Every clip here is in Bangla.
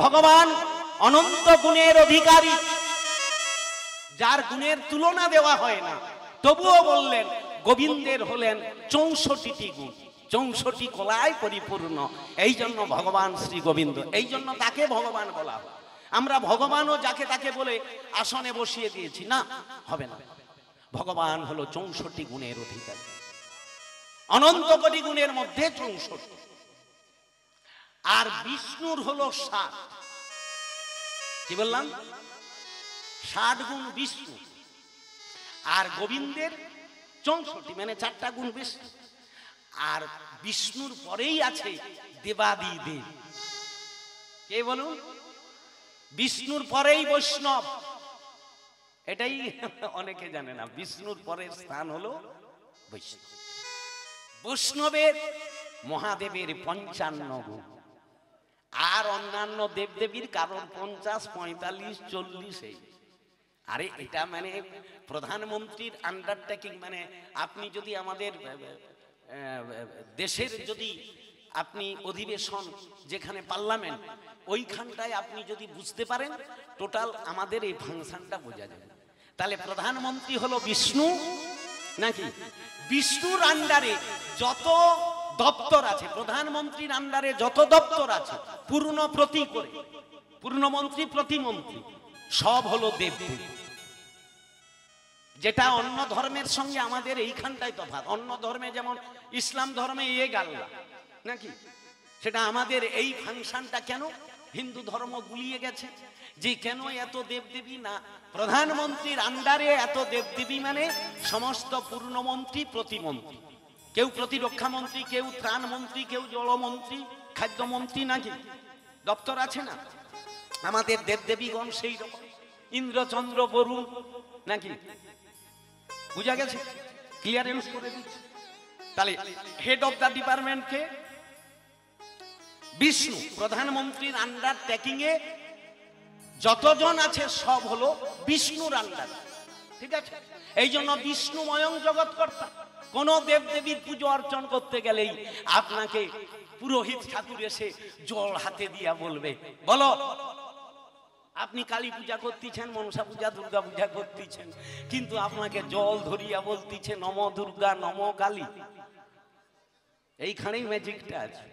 ভগবান অনন্ত গুণের অধিকারী, যার গুণের তুলনা দেওয়া হয় না, তবুও বললেন গোবিন্দের হলেন 64টি গুণ, 64 কলায় পরিপূর্ণ। এই জন্য ভগবান শ্রী গোবিন্দ, এই জন্য তাকে ভগবান বলা হয়। আমরা ভগবানও যাকে তাকে বলে আসনে বসিয়ে দিয়েছি, না, হবে না। ভগবান হলো 64 গুণের অধিকারী, অনন্ত কোটি গুণের মধ্যে 64। আর বিষ্ণুর হলো 60। কি বললাম? 60 গুণ বিষ্ণু, আর গোবিন্দের 64, মানে 4টা গুণ বেশি। আর বিষ্ণুর পরেই আছে দেবাদিদেব। কে বলুন? বিষ্ণুর পরেই বৈষ্ণব। এটাই অনেকে জানে না, বিষ্ণুর পরের স্থান হলো বৈষ্ণব। বৈষ্ণবের মহাদেবের 55 গুণ, আর অন্যান্য দেবদেবীর কারোর 50, 45, 40। আরে এটা মানে প্রধানমন্ত্রীর আন্ডারটেকিং। মানে আপনি যদি আমাদের দেশের যদি আপনি অধিবেশন, যেখানে পার্লামেন্ট, ওইখানটায় আপনি যদি বুঝতে পারেন, টোটাল আমাদের এই ফাংশনটা বোঝা যাবে। তাহলে প্রধানমন্ত্রী হলো বিষ্ণু নাকি? বিষ্ণুর আন্ডারে যত দপ্তর আছে, প্রধানমন্ত্রীর আন্ডারে যত দপ্তর আছে, পূর্ণ প্রতি করে, পূর্ণমন্ত্রী প্রতিমন্ত্রী সব হলো দেবদেব। যেটা অন্য ধর্মের সঙ্গে আমাদের এইখানটাই তফাৎ। অন্য ধর্মে যেমন ইসলাম ধর্মে গাল্লা নাকি, সেটা আমাদের এই ফাংশনটা কেন হিন্দু ধর্ম গুলিয়ে গেছে, যে কেন এত দেবদেবী না, প্রধানমন্ত্রীর আন্ডারে এত দেবদেবী, মানে সমস্ত পূর্ণমন্ত্রী প্রতিমন্ত্রী, কেউ প্রতিরক্ষা মন্ত্রী, কেউ ত্রাণ মন্ত্রী, কেউ জলমন্ত্রী, খাদ্যমন্ত্রী, নাকি দপ্তর আছে না আমাদের দেবদেবীগণ সেই রকম, ইন্দ্রচন্দ্র বরুণ, নাকি? বুঝা গেছে? ক্লিয়ারেন্স করে দিচ্ছে। তাহলে হেড অফ দা ডিপার্টমেন্টকে বিষ্ণু, প্রধানমন্ত্রীর আন্ডার টেকিং এ যতজন আছে সব হলো বিষ্ণুর আন্ডার। ঠিক আছে? এই জন্য বিষ্ণুময়ং জগৎকর্তা। কোন দেবদেবীর পুজো অর্চন করতে গেলেই আপনাকে পুরোহিত ঠাকুর এসে জল হাতে দিয়া বলবে, বলো আপনি কালী পূজা করতেছেন, মনসা পূজা, দুর্গা পূজা করতেছেন, কিন্তু আপনাকে জল ধরিয়া বলতেছে নম দুর্গা নম কালী। এইখানেই ম্যাজিকটা আছে।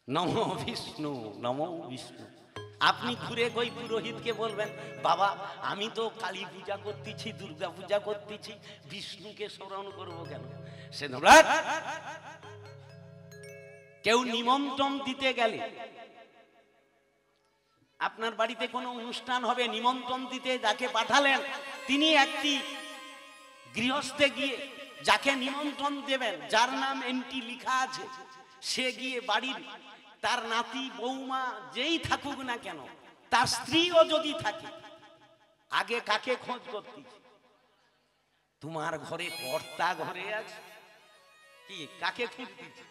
নম বিষ্ণু, নম বিষ্ণু। আপনি ঘুরে ওই পুরোহিতকে বলবেন, বাবা আমি তো কালী পূজা করতেছি, দুর্গা পূজা করতেছি, বিষ্ণুকে স্মরণ করবো কেন? সে কেউ নিমন্ত্রণ দিতে গেলে, আপনার বাড়িতে কোনো অনুষ্ঠান হবে, নিমন্ত্রণ দিতে যাকে পাঠালেন, তিনি একটি গৃহস্থে গিয়ে যাকে নিমন্ত্রণ দেবেন, যার নাম এন্টি লেখা আছে, সে গিয়ে বাড়ির তার নাতি বৌমা যেই থাকুক না কেন, তার স্ত্রীও যদি থাকে, আগে কাকে খোঁজ করতে? তোমার ঘরে কর্তা ঘরে আছে কি? কাকে খুঁজতেছে?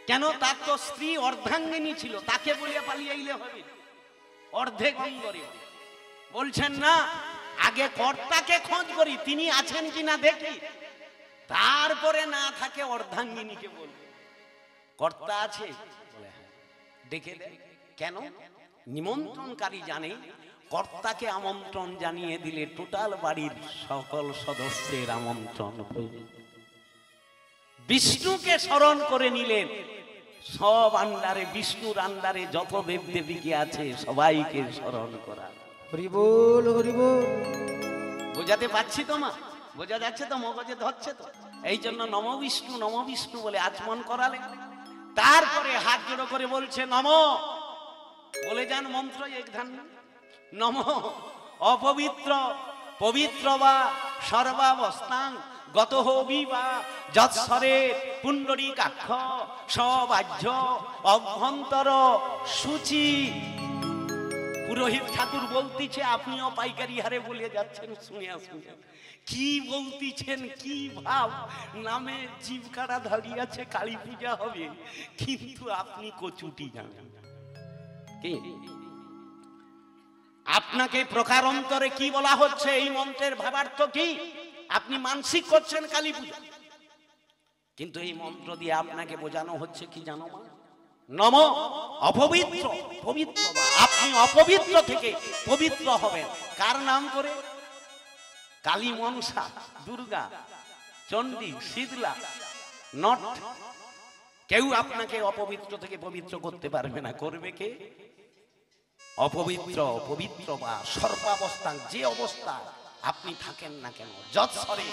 কেন? তার তো স্ত্রী অর্ধাঙ্গিনী ছিল, তাকে বলিয়া পালিয়ে হবে? অর্ধেক অঙ্গরে বলছেন না, আগে কর্তাকে খোঁজ করি, তিনি আছেন কিনা দেখি, তারপরে না থাকে অর্ধাঙ্গিনীকে বলবো কর্তা আছে, বলে হ্যাঁ, ডেকে দেয়। কেন? নিমন্ত্রণকারী জানে কর্তাকে আমন্ত্রণ জানিয়ে দিলে টোটাল বাড়ির সকল সদস্যের আমন্ত্রণ হইবে। বিষ্ণুকে স্মরণ করে নিলেন, সব আন্ডারে, বিষ্ণুর আন্ডারে যত দেবদেবীকে আছে সবাইকে স্মরণ করা। হরি বল, হরি বল। বোঝাতে পারছি তো মা? বোঝা যাচ্ছে তো? মগজে ধরছে তো? এই জন্য নম বিষ্ণু বলে আচমন করালেন। তারপরে হাত জোড়ো করে বলছে নম, বলে যান মন্ত্র এক ধান, নম অপবিত্র পবিত্র বা সর্বাবস্থাং গত হবি বা যৎসরে পুণ্ডরীকাক্ষ সবাহ্য অভ্যন্তর সূচি। পুরোহিত ঠাকুর বলতেছে, আপনিও পাইকারি হারে বলে যাচ্ছেন, শুনিয়া শুনিয়া কি বলতেছেন, কি ভাব, নামে জীব কাটা ধরিয়াছে, কালী পূজা হবে, কিন্তু আপনি কচুটি জানেন কি? আপনাকে প্রকারান্তরে কি বলা হচ্ছে? এই মন্ত্রের ভাবার্থ কি? আপনি মানসিক করছেন কালী পূজা, কিন্তু এই মন্ত্র দিয়ে আপনাকে বোঝানো হচ্ছে কি জানো মা? নম অপবিত্র পবিত্র বা। আপনি অপবিত্র থেকে পবিত্র হবেন কার নাম করে? কালী, মনসা, দুর্গা, চণ্ডী, শীতলা, নট। কেউ আপনাকে অপবিত্র থেকে পবিত্র করতে পারবে না। করবে কে? অপবিত্র পবিত্র বা সর্বাবস্থা, যে অবস্থা আপনি থাকেন না কেন, যৎসরে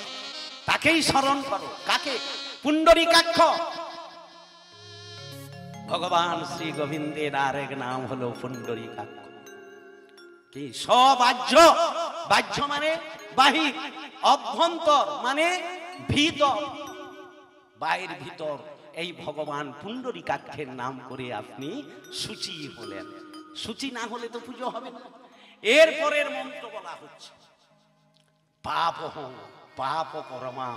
তাকেই স্মরণ করো। কাকে? পুণ্ডরীকাক্ষ। ভগবান শ্রী গোবিন্দের আরেক নাম হলো পুণ্ডরীকাক্ষ। কি? সবাহ্য, বাহ্য মানে বাহির, অভ্যন্তর মানে ভিতর, বাইরের ভিতর। এই ভগবান পুণ্ডরীকাক্ষের নাম করে আপনি সূচি হলেন। সূচি না হলে তো পুজো হবে না। এরপরের মন্ত্র বলা হচ্ছে পাপ পাপ কর্মা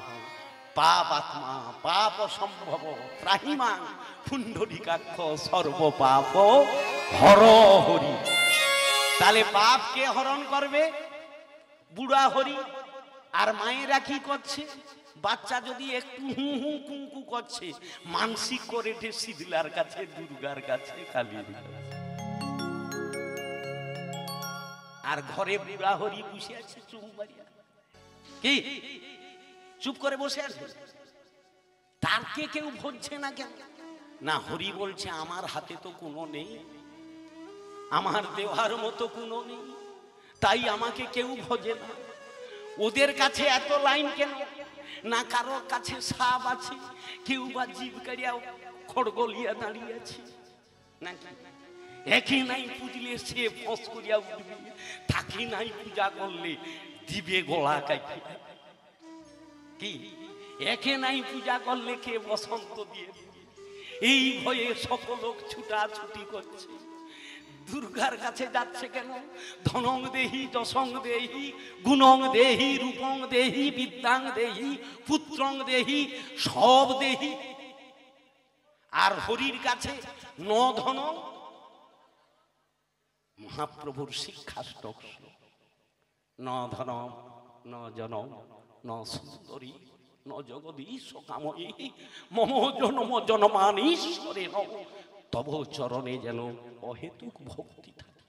পাপ আত্মা পাপ সম্ভব ত্রাহিমা পুণ্ডরীকাক্ষ সর্ব পাপ হর হরি। তাহলে পাপকে হরণ করবে বুড়া হরি। আর মায়েরা কি করছে? বাচ্চা যদি একটু হু হু কুঙ্কু করছে, মানসিক করে শীতলার কাছে, দুর্গার কাছে, কালীর কাছে। আর ঘরে বুড়া হরি বসে আছে চুপ মারিয়া। কি চুপ করে বসে আছে? তারকে কেউ ভজছে না কেন? না, হরি বলছে আমার হাতে তো কোনো নেই, আমার দেওয়ার মতো কোনো নেই, তাই আমাকে কেউ ভজে না। ওদের কাছে এত লাইন কেন? না কারোর কাছে সাপ আছে, কেউ বা জীব কারিয়া খড়গলিয়া দাঁড়িয়ে আছে নাকি? একে নাই পুজলে সে ফস করিয়া উঠবে, তাকে নাই পূজা করলে দিবে গলা কাটি। কি? একে নাই পূজা করলে কে বসন্ত দিয়ে দিবে। এই ভয়ে সকল লোক ছুটাছুটি করছে। দুর্গার কাছে যাচ্ছে কেন? ধনং দেহি, যশং দেহি, গুণং দেহি, রূপং দেহি, বিদ্যাং দেহি, পুত্রং দেহি, সব দেহি। আর হরির কাছে ন ধন। মহাপ্রভুর শিক্ষাষ্টক ন ধনম ন জনম ন সুন্দরী ন জগদীশ কাময়ী মম জনম জনমানীশ্বরে নম তব চরণে যেন অহেতুক ভক্তি থাকে।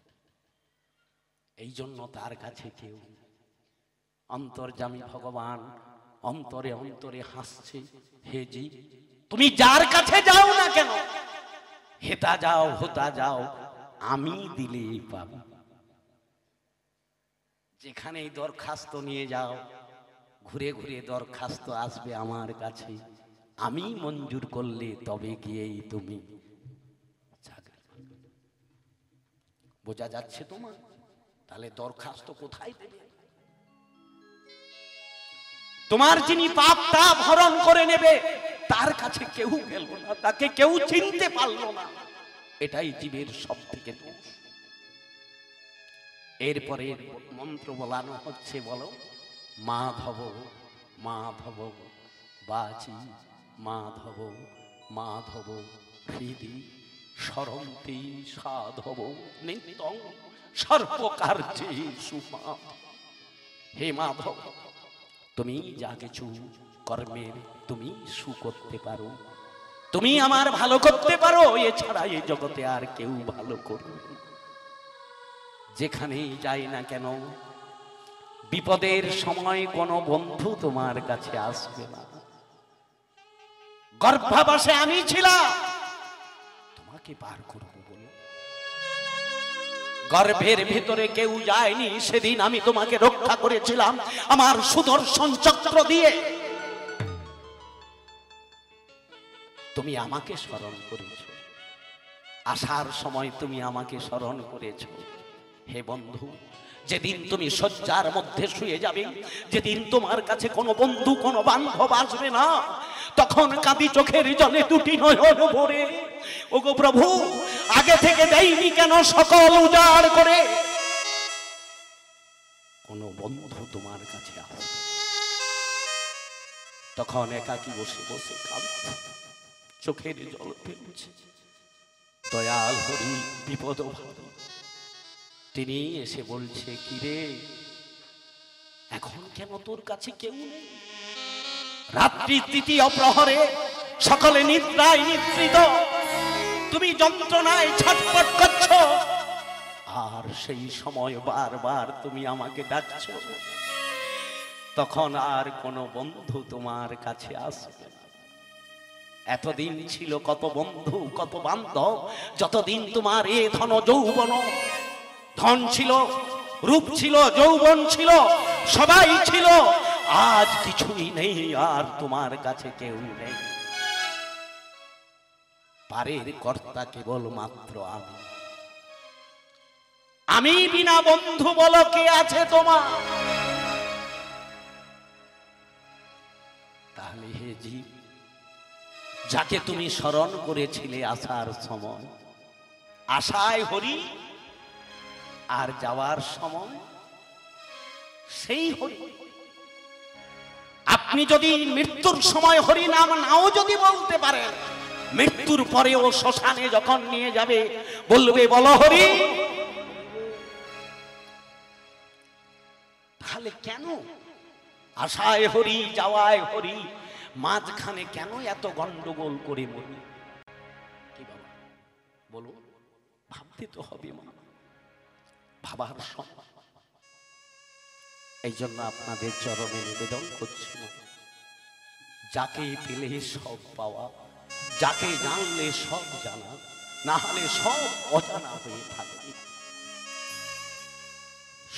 এই জন্য তার কাছে কেউ অন্তর্যামী ভগবান অন্তরে অন্তরে হাসছে। হে জীব, তুমি যার কাছে যাও না কেন, হেতা যাও হোতা যাও, আমি দিলেই পাবো। যেখানে দরখাস্ত নিয়ে যাও, ঘুরে ঘুরে দরখাস্ত আসবে আমার কাছে। আমি মঞ্জুর করলে তবে গিয়েই তুমি। বোঝা যাচ্ছে তোমার? তাহলে দরখাস্ত কোথায় দেবে? তোমার যিনি পাপ তাপ হরণ করে নেবে, তার কাছে কেউ গেল না, তাকে কেউ চিনতে পারলো না। এটাই জীবের সব থেকে দোষ। এরপরে মন্ত্র বলানো হচ্ছে, বলো মাধব মাধব বাচি মাধব মাধব হৃদি স্মরন্তি সাধব নিত্যং সর্বকার্যে সুমাধব। হে মাধব, তুমি যা কিছু কর্মের তুমি সু করতে পারো, তুমি আমার ভালো করতে পারো, এছাড়া এই জগতে আর কেউ ভালো করবে না। যেখানেই যাই না কেন, বিপদের সময় কোনো বন্ধু তোমার কাছে আসবে না। গর্ভাবাসে আমি ছিলাম, তোমাকে পার করবো বলে গর্ভের ভিতরে কেউ যায়নি। সেদিন আমি তোমাকে রক্ষা করেছিলাম আমার সুদর্শন চক্র দিয়ে। তুমি আমাকে স্মরণ করেছ, আসার সময় তুমি আমাকে স্মরণ করেছ। হে বন্ধু, যেদিন তুমি শয্যার মধ্যে শুয়ে যাবে, যেদিন তোমার কাছে কোনো বন্ধু কোনো বান্ধব আসবে না, তখন কাঁদি চোখের জলে দুটি নয়ন ভরে, ওগো প্রভু, আগে থেকে দেইনি কেন সকল উজাড় করে? কোনো বন্ধু তোমার কাছে আসবে, তখন একাকী বসে বসে কাঁদছে, চোখের জল ফেলছে। দয়াল হরি বিপদ ভারী, তিনি এসে বলছে, কিরে এখন কেন তোর কাছে কেউ নেই? রাত্রি তৃতীয় প্রহরে সকলে নিদ্রায় নিদ্রিত, তুমি যন্ত্রণায় ছটফট করছো, আর সেই সময় বারবার তুমি আমাকে ডাকছো, তখন আর কোনো বন্ধু তোমার কাছে আসবে না। এতদিন ছিল কত বন্ধু, কত বান্ধব, যতদিন তোমার এ ধন যৌবন, ধন ছিল, রূপ ছিল, যৌবন ছিল, সবাই ছিল, আজ কিছুই নেই, আর তোমার কাছে কেউ নেই। পারের কর্তা কেবল মাত্র আমি। আমি বিনা বন্ধু বলো কে আছে তোমার? তাহলে হে জীব, যাকে তুমি স্মরণ করেছিলে আসার সময়, আশায় হরি, আর যাওয়ার সময় সেই হরি। আপনি যদি মৃত্যুর সময় হরি নাম নাও যদি বলতে পারেন, মৃত্যুর পরেও শ্মশানে যখন নিয়ে যাবে বলবে বলো হরি। তাহলে কেন আশায় হরি যাওয়ায় হরি, মাঝখানে কেন এত গন্ডগোল করে মরি? কি বাবা বলো, ভাবতে তো হবে মা, ভাবার সময়। এই জন্য আপনাদের চরণে নিবেদন করছি, যাকে পেলে সব পাওয়া, যাকে জানলে সব জানা, না হলে সব অজানা হয়ে থাকবে।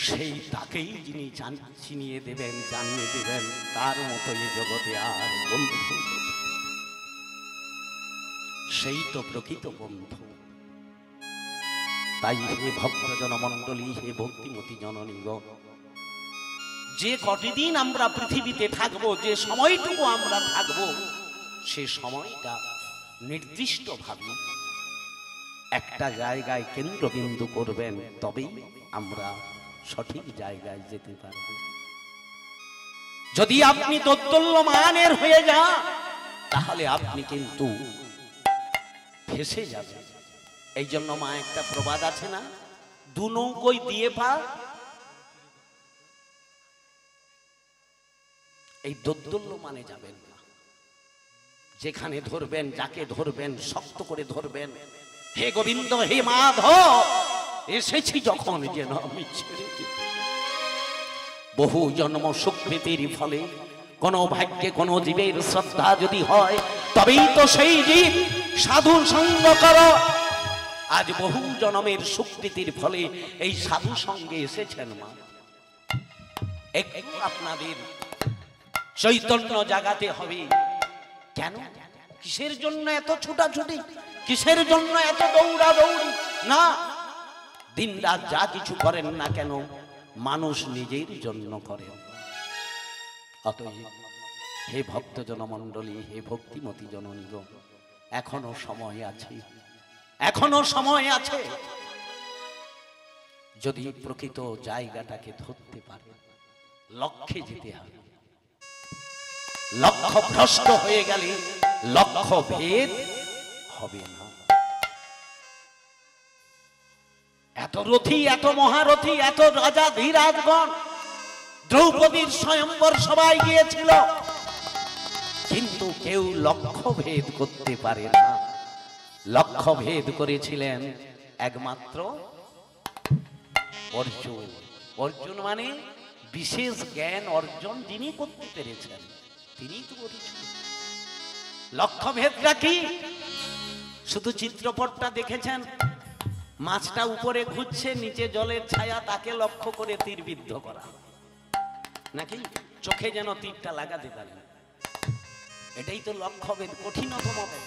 সেই তাকেই যিনি চিনিয়ে দেবেন, জানিয়ে দেবেন, তার মতো এই জগতে আর বন্ধু, সেই তো প্রকৃত বন্ধু। তাই হে ভক্তজন মণ্ডলী, হে ভক্তিমতী জননীগণ, যে কতদিন আমরা পৃথিবীতে থাকবো, যে সময়টুকু আমরা থাকবো, সে সময়টা নির্দিষ্টভাবে একটা জায়গায় কেন্দ্রবিন্দু করবেন, তবেই আমরা সঠিক জায়গায় যেতে পারব। যদি আপনি দোদ্দল্যমানের হয়ে যান, তাহলে আপনি কিন্তু ফেসে যাবেন। এই জন্য মা একটা প্রবাদ আছে না, দু নৌকোয় দিয়ে পা। এই দোদ্দল্যমানে যাবেন না, যেখানে ধরবেন, যাকে ধরবেন শক্ত করে ধরবেন। হে গোবিন্দ, হে মাধব, এসেছি যখন যেন আমি ছেড়ে যেতে। বহু জন্ম সুকৃতির ফলে কোন ভাগ্যে কোন জীবের শ্রদ্ধা যদি হয়, তবেই তো সেই জীব সাধু সঙ্গ কর। আজ বহু জন্মের সুকৃতির ফলে এই সাধু সঙ্গে এসেছেন মা। একটু আপনাদের চৈতন্য জাগাতে হবে। কেন, কিসের জন্য এত ছোটাছুটি, কিসের জন্য এত দৌড়া দৌড়ি? না, দিন রাত যা কিছু করেন না কেন, মানুষ নিজের জন্য করেন। অতএব হে ভক্তজন মণ্ডলী, হে ভক্তিমতী জননীগণ, এখনো সময় আছে, এখনো সময় আছে। যদি প্রকৃত জায়গাটাকে ধরতে পারে, লক্ষ্যে যেতে হবে। লক্ষ্য ভ্রষ্ট হয়ে গেলে লক্ষ্য ভেদ হবে না। এত রথী, এত মহারথী, এত রাজা ধীরাজগণ, দ্রৌপদীর স্বয়ম্বর সবাই গিয়েছিল, কিন্তু কেউ লক্ষ্য ভেদ করতে পারে না। লক্ষ্য ভেদ করেছিলেন একমাত্র অর্জুন। অর্জুন মানে বিশেষ জ্ঞান অর্জন যিনি করতে পেরেছেন, তিনি তো করেছেন। লক্ষ্য ভেদটা কি? শুধু চিত্রপটটা দেখেছেন, মাছটা উপরে ঘুরছে, নিচে জলের ছায়া, তাকে লক্ষ্য করে তীর বিদ্ধ করা, নাকি চোখে যেন তীরটা লাগাতে পারেন। এটাই তো লক্ষ্য ভেদ, কঠিনতম ব্যাপার।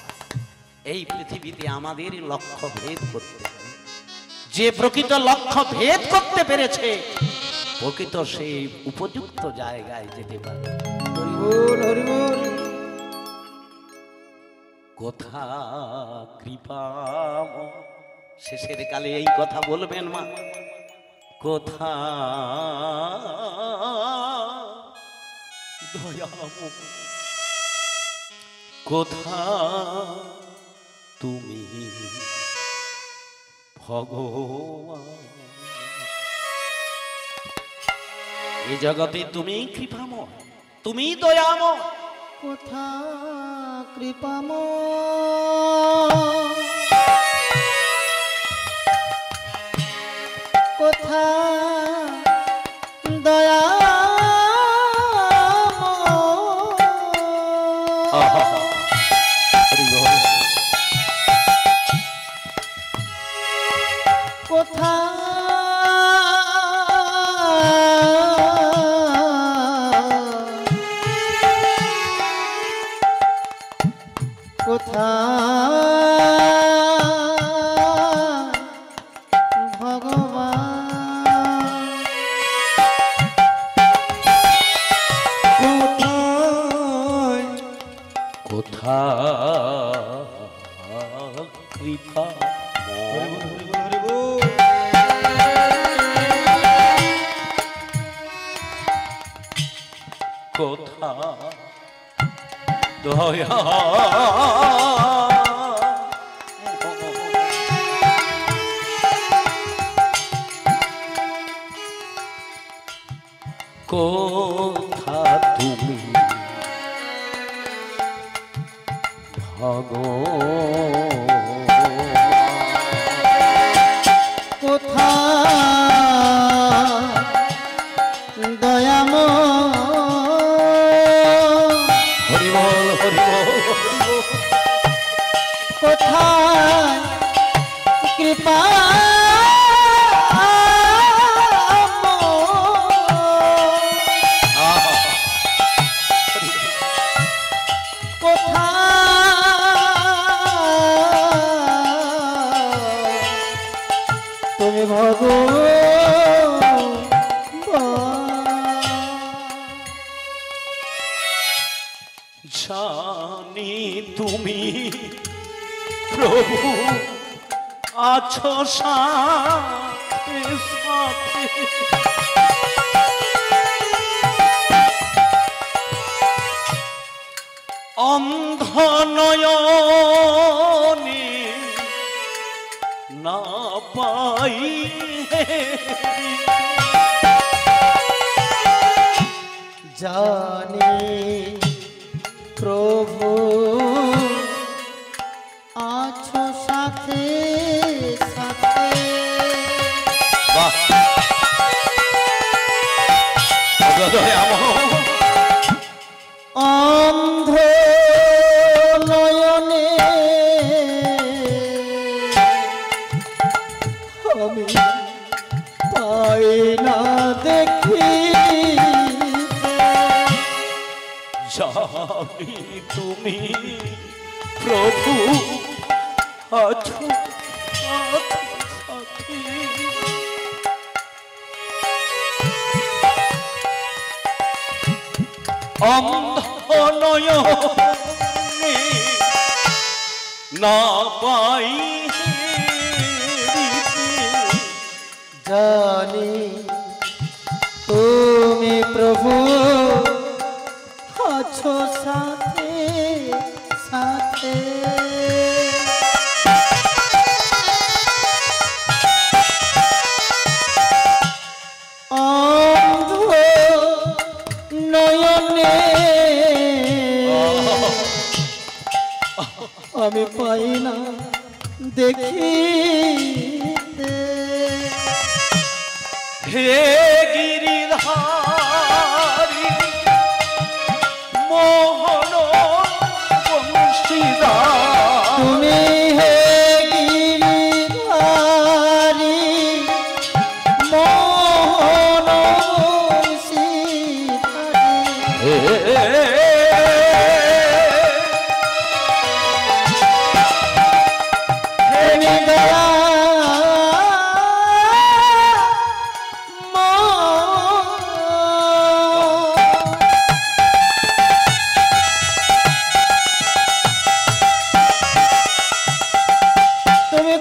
এই পৃথিবীতে আমাদের লক্ষ্য ভেদ করতে হবে। যে প্রকৃত লক্ষ্য ভেদ করতে পেরেছে, প্রকৃত সেই উপযুক্ত জায়গায় যেতে পারে। কোথা কৃপা, শেষের কালে এই কথা বলবেন মা, কোথা দয়াময়, কোথা তুমি ভগবান। এই জগতে তুমি কৃপাময়, তুমি দয়াময়। কোথা কৃপাময়, কোথা দয়া কোথা কোথা কৃপা কোথা দয়া কোথা তুমি কোথা দয়াম হরিবল হরিবল কোথা কৃপা কোথা তুমি জানি তুমি প্রভু আছো সাথে সাথে অন্ধ নয়নে না পাই জানি প্রভু আছো সাথে সাথে বাহ অন্ধ নয়নে আমি পাই না দেখি জানি তুমি প্রভু আছো সাথে সাথে অন্ধ নয়নে না পাই জানি তুমি প্রভু আছো সাথে সাথে অন্ধ নয়নে আমি পাই না দেখিতে হে গিরিধারী মোহন বংশীধর তুমি হে গিরিধারী মোহন বংশীধারী হে দয়া তুমি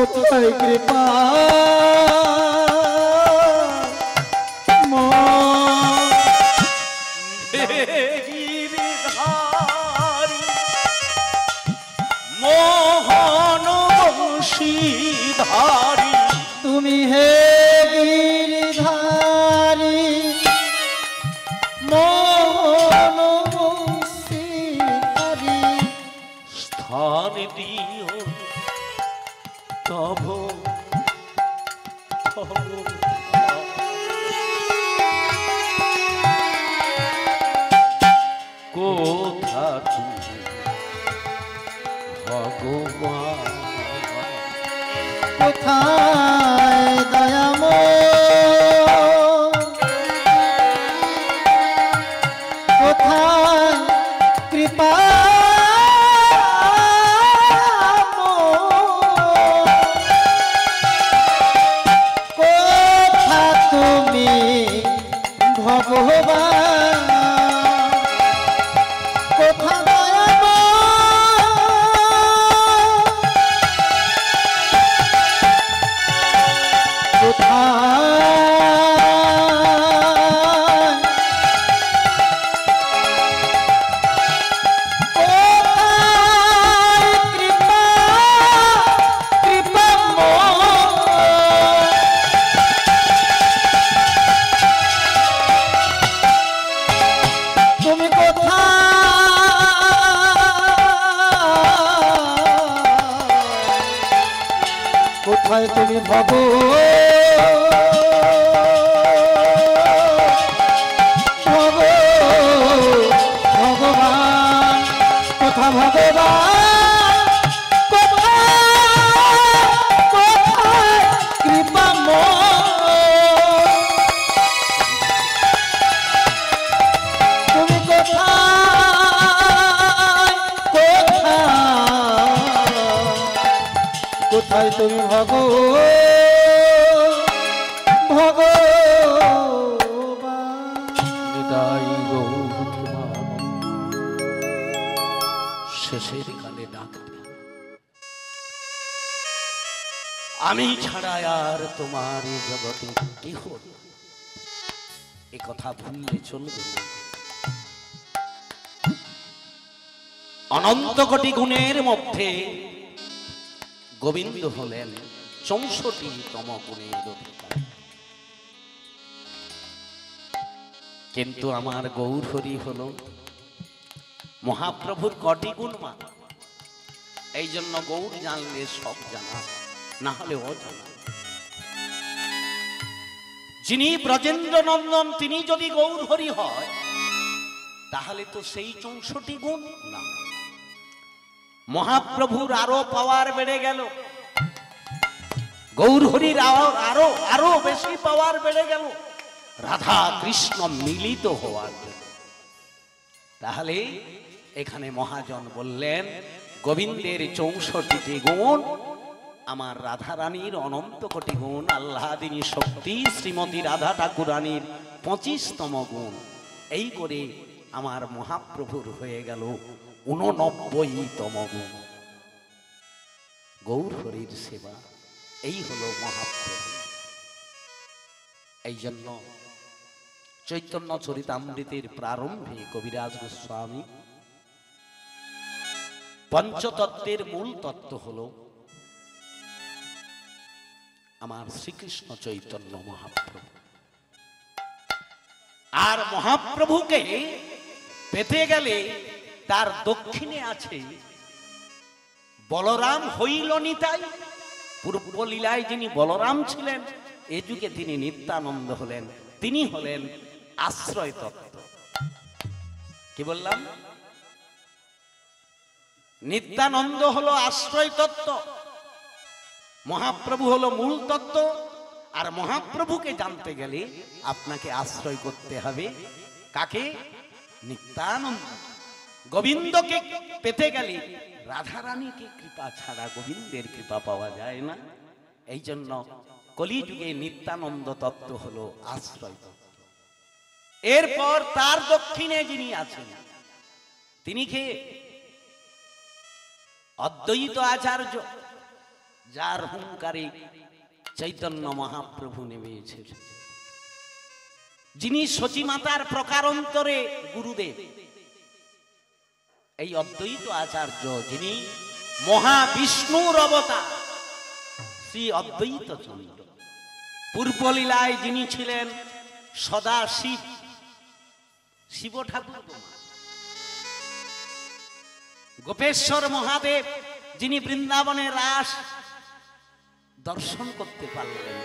কোথায় কৃপা গিরিধারী মোহন বংশীধারী তুমি হে গিরিধারী মোহন বংশীধারী কোথা তুমি ভগবান? কোথায় দয়াময়, কোথায় কৃপা, কোথা তুমি ভগবান, কোথা কোথায় তুমি ভগবান, কোথা ভগবান, কোথায় কৃপাময়, তুমি কোথায় তুমি শেষের কালে ডাক আমি ছাড়া আর তোমার জগতে কেহ, এ কথা ভুললে চলবে না। অনন্ত কোটি গুণের মধ্যে গোবিন্দ হলেন 64তম গুণের অধিকারী। কিন্তু আমার গৌর হরি হল মহাপ্রভুর কটি গুণ মা। এই জন্য গৌর জানলে সব জানা, না হলে অজানা। যিনি ব্রজেন্দ্র নন্দন তিনি যদি গৌর হরি হয়, তাহলে তো সেই 64 গুণ না, মহাপ্রভুর আরো পাওয়ার বেড়ে গেল, গৌর হরির আরো আরো বেশি পাওয়ার বেড়ে গেল রাধা কৃষ্ণ মিলিত হওয়ার জন্য। তাহলে এখানে মহাজন বললেন গোবিন্দের 64টি গুণ, আমার রাধা রানীর অনন্ত কোটি গুণ, আল্লাদিনী শক্তি শ্রীমতী রাধা ঠাকুরানীর 25তম গুণ। এই করে আমার মহাপ্রভুর হয়ে গেল 89তম গুণ। গৌর হরির সেবা, এই হলো মহাপ্রভু। এই জন্য চৈতন্য চরিতামৃতের প্রারম্ভে কবিরাজ গোস্বামী পঞ্চতত্ত্বের মূল তত্ত্ব হলো আমার শ্রীকৃষ্ণ চৈতন্য মহাপ্রভু। আর মহাপ্রভুকে পেতে গেলে তার দক্ষিণে আছে বলরাম হইল নিতাই। পূর্ব লীলায় যিনি বলরাম ছিলেন, এ যুগে তিনি নিত্যানন্দ হলেন, তিনি হলেন আশ্রয় তত্ত্ব। কি বললাম? নিত্যানন্দ হলো আশ্রয় তত্ত্ব, মহাপ্রভু হলো মূল তত্ত্ব। আর মহাপ্রভুকে জানতে গেলে আপনাকে আশ্রয় করতে হবে কাকে? নিত্যানন্দ। গোবিন্দকে পেতে গেলে রাধারানীকে কৃপা ছাড়া গোবিন্দের কৃপা পাওয়া যায় না। এই জন্য কলিযুগে নিত্যানন্দ তত্ত্ব হলো আশ্রয় তত্ত্ব। এরপর তার দক্ষিণে যিনি আছেন তিনি কে? অদ্বৈত আচার্য, যার হুঙ্কারে চৈতন্য মহাপ্রভু নেমে এসেছেন, যিনি সচিমাতার প্রকারান্তরে গুরুদেব। এই অদ্বৈত আচার্য যিনি মহাবিষ্ণুর অবতার, শ্রী অদ্বৈত চন্দ্র। পূর্বলীলায় যিনি ছিলেন সদা শিব, শিব ঠাকুর। গোপেশ্বর মহাদেব যিনি বৃন্দাবনে রাস দর্শন করতে পারলেন,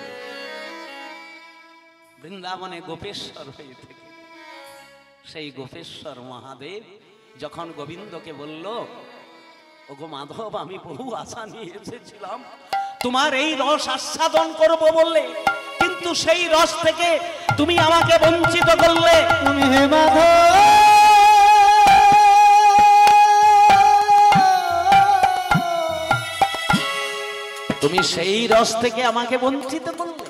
বৃন্দাবনে গোপেশ্বর হয়ে থেকে সেই গোপেশ্বর মহাদেব যখন গোবিন্দকে বলল, ওগো মাধব, আমি বহু আশা নিয়ে এসেছিলাম তোমার এই রস আস্বাদন করব বললে, কিন্তু সেই রস থেকে তুমি আমাকে বঞ্চিত করলে। তুমি হে মাধব, তুমি সেই রস থেকে আমাকে বঞ্চিত করলে।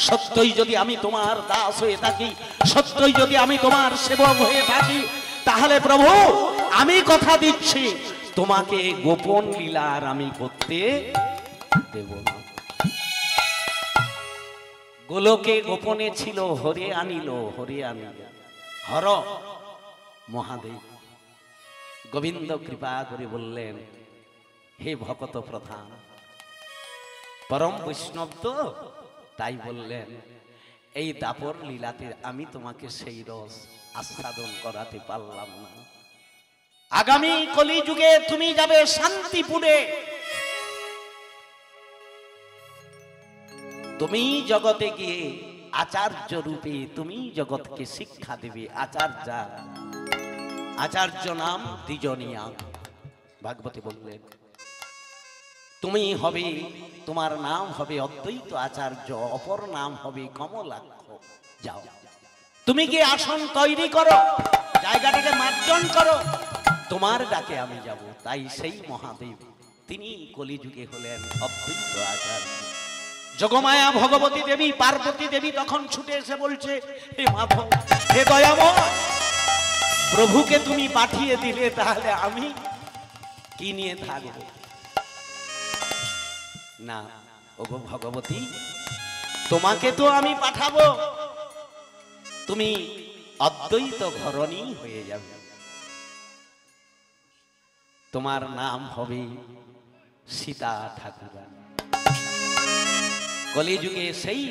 সত্যই যদি আমি তোমার দাস হয়ে থাকি, সত্যই যদি আমি তোমার সেবক হয়ে থাকি, তাহলে প্রভু আমি কথা দিচ্ছি তোমাকে গোপন লীলার আমি করতে দেব না। গোলকে গোপনে ছিল, হরে আনিল, হরে আনিল, হর মহাদেব। গোবিন্দ কৃপা করে বললেন, হে ভকত প্রধান, পরম বৈষ্ণব তো, তাই বললেন এই দাপর লীলাতে আমি তোমাকে সেই রস আস্বাদন করাতে পারলাম না। আগামী কলিযুগে তুমি যাবে শান্তিপুরে, তুমি জগতে গিয়ে আচার্য রূপে তুমি জগৎকে শিক্ষা দেবে। আচার্য নাম দ্বিজনিয়া। ভাগবতী বললেন, তুমি হবে, তোমার নাম হবে অদ্বৈত আচার্য, অপর নাম হবে কমলাক্ষ। যাও তুমি কি আসন তৈরি করো, জায়গাটাকে মার্জন করো, তোমার ডাকে আমি যাব। তাই সেই মহাদেব তিনি কলিযুগে হলেন অদ্বৈত আচার্য। যোগমায়া ভগবতী দেবী, পার্বতী দেবী তখন ছুটে এসে বলছে, হে মাধব, হে দয়াময়, প্রভুকে তুমি পাঠিয়ে দিলে, তাহলে আমি কি নিয়ে থাকব? না ওগো ভগবতী, তোমাকে তো আমি পাঠাবো, তুমি অদ্বৈত ঘরণী হয়ে যাবে। তোমার নাম হবে সীতা ঠাকুরানী। কলিযুগে সেই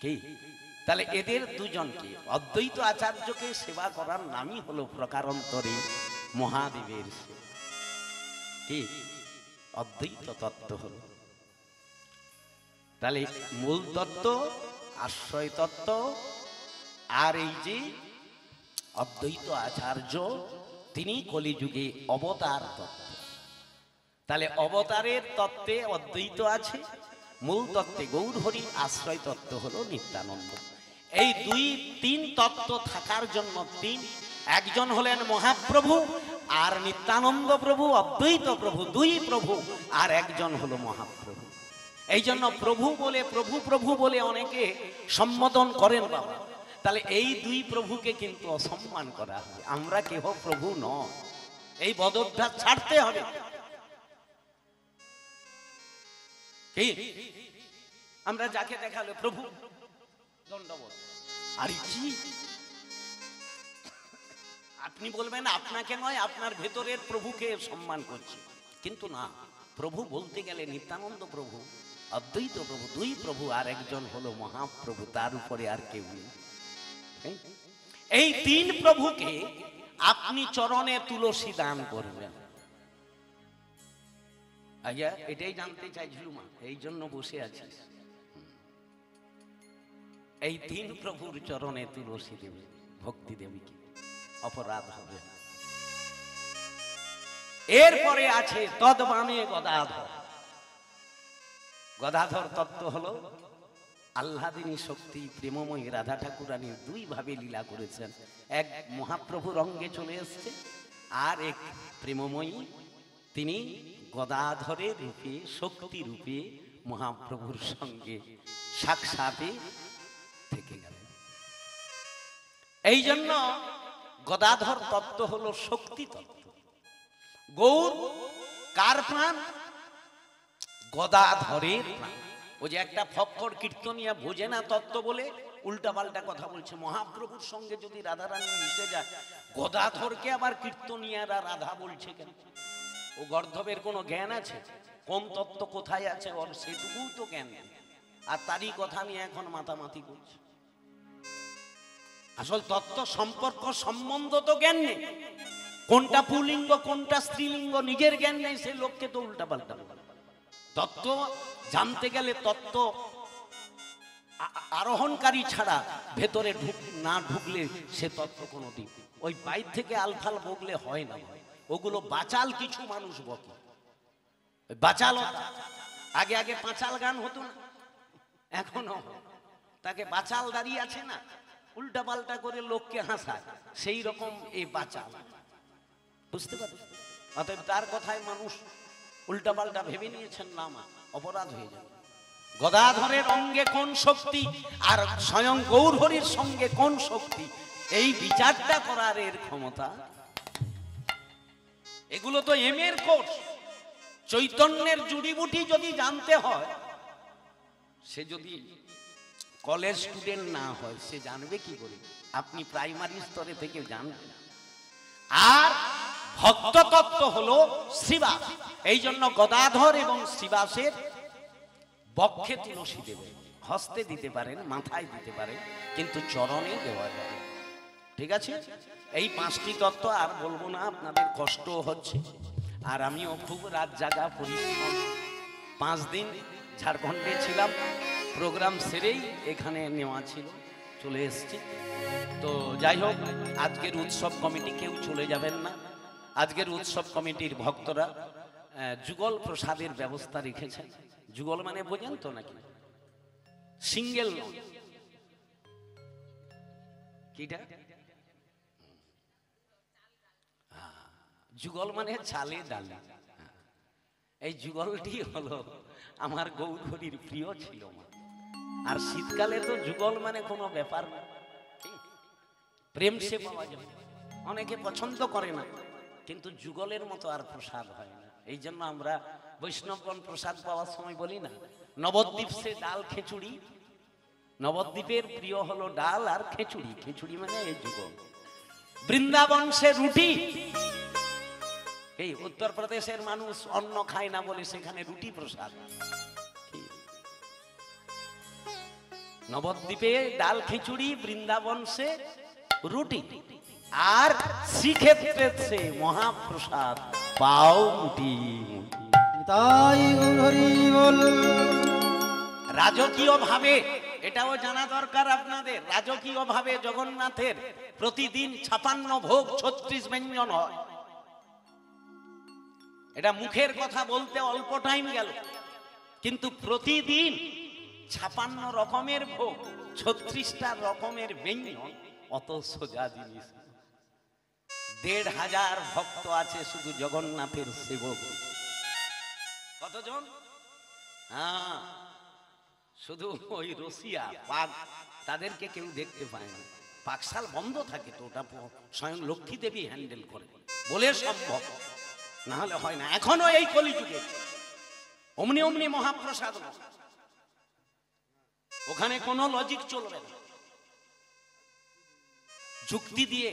কি, তাহলে এদের দুজনকে, অদ্বৈত আচার্যকে সেবা করার নামই হলো প্রকারান্তরে মহাদেবের কি অদ্বৈত তত্ত্ব হলো। তাহলে মূল তত্ত্ব, আশ্রয় তত্ত্ব, আর এই যে অদ্বৈত আচার্য তিনি কলিযুগে অবতার তত্ত্ব। তাহলে অবতারের তত্ত্বে অদ্বৈত আছে, মূল তত্ত্বে গৌরহরি, আশ্রয় তত্ত্ব হলো নিত্যানন্দ। এই তিন তত্ত্ব থাকার জন্য একজন হলেন মহাপ্রভু, আর নিত্যানন্দ প্রভু, অদ্বৈত প্রভু, দুই প্রভু, আর একজন হলো মহাপ্রভু। এই জন্য প্রভু বলে অনেকে সম্বোধন করেন বাবা। তাহলে এই দুই প্রভুকে কিন্তু অসম্মান করা হয়। আমরা কেহ প্রভু নয়, এই বদভ্যাস ছাড়তে হবে। আমরা যাকে দেখালো প্রভু দণ্ডবোধ, আর কি আপনি বলবেন আপনাকে নয়, আপনার ভেতরের প্রভুকে সম্মান করছি, কিন্তু না, প্রভু বলতে গেলে নিত্যানন্দ প্রভু, অদ্বৈত প্রভু, দুই প্রভু, আর একজন হলো মহাপ্রভু, তার উপরে আর কেউ নেই। এই তিন প্রভুকে আপনি চরণে তুলসী দান করবেন। আজ্ঞা এটাই জানতে চাইছিলুম, এই জন্য বসে আছি। এই তিন প্রভুর চরণে তুলসী দেবে, ভক্তি দেবে, কি অপরাধ হবে না। এরপরে আছে তদ্বামে গদাধর। গদাধর তত্ত্ব হলো আহ্লাদিনী শক্তি, প্রেমময়ী রাধা ঠাকুরানী দুই ভাবে লীলা করেছেন। এক মহাপ্রভুর অঙ্গে চলে এসছে, আর এক প্রেমময়ী তিনি গদাধরের রূপে, শক্তি রূপে মহাপ্রভুর সঙ্গে সাক্ষাতে থেকে গেলেন। এই জন্য গদাধর তত্ত্ব হলো শক্তি তত্ত্ব। গৌর কার প্রাণ? গদাধরের প্রাণ। ও যে একটা ফক্কর কীর্তনিয়া বোঝে না তত্ত্ব বলে উল্টা পাল্টা কথা বলছে। মহাপ্রভুর সঙ্গে যদি রাধারানী মিশে যায়, গদাধরকে আবার কীর্তনিয়ারা রাধা বলছে কেন? ও গর্ধবের কোনো জ্ঞান আছে? কোন তত্ত্ব কোথায় আছে ওর সেটুকু তো জ্ঞান নেই, আর তারই কথা নিয়ে এখন মাতামাতি করছে। আসল তত্ত্ব সম্পর্ক সম্বন্ধ তো জ্ঞান নেই, কোনটা পুলিঙ্গ কোনটা স্ত্রীলিঙ্গ নিজের জ্ঞান নেই, সে লোককে তো উল্টা পাল্টা। তত্ত্ব জানতে গেলে তত্ত্ব আরোহণকারী ছাড়া ভেতরে না ঢুকলে সে তত্ত্ব কোনোদিন ওই বাইর থেকে আলফাল বগলে হয় না ভাই। ওগুলো বাচাল কিছু মানুষ বকে, বাচাল। আগে আগে পাঁচাল গান হতো না, এখনো তাকে বাচাল দাঁড়িয়ে আছে না, উল্টা পাল্টা করে লোককে হাসায়, সেই রকম এই বাচাল, বুঝতে পারছেন? অতএব তার কথায় মানুষ উল্টা পাল্টা ভেবে নিয়েছেন, না মা অপরাধ হয়ে যাবে। গদাধরের অঙ্গে কোন শক্তি আর স্বয়ং গৌরহরির সঙ্গে কোন শক্তি, এই বিচারটা করার এর ক্ষমতা। এগুলো তো এম এর কোর্স। চৈতন্যের জুড়িবুটি যদি জানতে হয়, সে যদি কলেজ স্টুডেন্ট না হয়, সে জানবে কি করে? আপনি প্রাইমারি স্তরে থেকে জানবেন। আর ভক্ত তত্ত্ব হলো শ্রীবাস। এই জন্য গদাধর এবং শ্রীবাসের বক্ষে তুলসী দেবেন, হস্তে দিতে পারেন, মাথায় দিতে পারেন, কিন্তু চরণে দেওয়া যাবে। ঠিক আছে? এই 5টি তত্ত্ব আর বলবো না, আপনাদের কষ্ট হচ্ছে। আর আমিও খুব রাত জাগা পরিশ্রম, 5 দিন ঝাড়খণ্ডে ছিলাম, প্রোগ্রাম সেরেই এখানে নেওয়া ছিল, চলে এসেছি। তো যাই হোক, আজকের উৎসব কমিটি কেউ চলে যাবেন না। আজকের উৎসব কমিটির ভক্তরা যুগল প্রসাদের ব্যবস্থা রেখেছেন। যুগল মানে বোঝেন তো নাকি? সিঙ্গেল কিটা? যুগল মানে চালে ডালে। এই যুগলটি হলো আমার গৌরহরির প্রিয় ছিল মা। আর শীতকালে তো যুগল মানে কোনো ব্যাপার না, প্রেম সে পাওয়া যাবে। অনেকে পছন্দ করে না, কিন্তু যুগলের মতো আর প্রসাদ হয় না। এই জন্য আমরা বৈষ্ণবগণ প্রসাদ পাওয়ার সময় বলি না, নবদ্বীপ সে ডাল খিচুড়ি। নবদ্বীপের প্রিয় হলো ডাল আর খিচুড়ি। খিচুড়ি মানে এই যুগল। বৃন্দাবন সে রুটি। এই উত্তরপ্রদেশের মানুষ অন্ন খায় না বলে সেখানে রুটি প্রসাদ। নবদ্বীপে ডাল খিচুড়ি, বৃন্দাবন সে রুটি, আর শ্রীক্ষেত্রে সে মহাপ্রসাদ পাও মুটি। তাই গৌরহরি বল। রাজকীয় ভাবে এটাও জানা দরকার আপনাদের, রাজকীয় ভাবে জগন্নাথের প্রতিদিন 56 ভোগ 36 ব্যঞ্জন হয়। এটা মুখের কথা বলতে অল্প টাইম গেল, কিন্তু প্রতিদিন 56 রকমের ভোগ, 36টা রকমের ব্যঞ্জন, অত সোজা জিনিস। 1,500 ভক্ত আছে শুধু জগন্নাথের সেবক। কতজন? হ্যাঁ, শুধু ওই রসিয়া পাক, তাদেরকে কেউ দেখতে পায় না। পাকশাল বন্ধ থাকে, তো ওটা স্বয়ং লক্ষ্মী দেবী হ্যান্ডেল করে বলে সম্ভব, না হলে হয় না। এখনো এই কলিযুগে অমনি অমনি মহাপ্রসাদ, ওখানে কোনো লজিক চলবে না। যুক্তি দিয়ে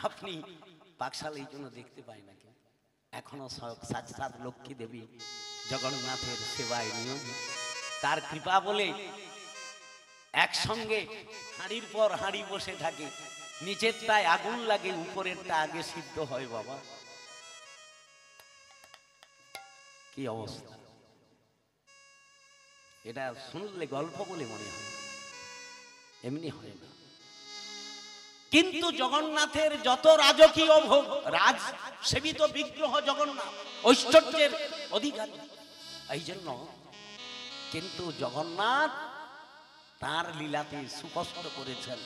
আপনি পাকশাল এই জন্য দেখতে পাই না, এখনো সাক্ষাৎ লক্ষ্মী দেবী জগন্নাথের সেবায় নিয়োজিত। তার কৃপা বলে একসঙ্গে হাঁড়ির পর হাঁড়ি বসে থাকে, নিচেরটায় আগুন লাগে, উপরেরটা আগে সিদ্ধ হয়। বাবা কি অবস্থা! এটা শুনলে গল্প বলে মনে হয়, এমনি হয় না। কিন্তু জগন্নাথের যত রাজকীয় ভোগ, রাজ সেবিত বিগ্রহ জগন্নাথ, ঐশ্বর্যের অধিকারী। এই জন্য কিন্তু জগন্নাথ তার লীলাতে সুস্পষ্ট করেছেন,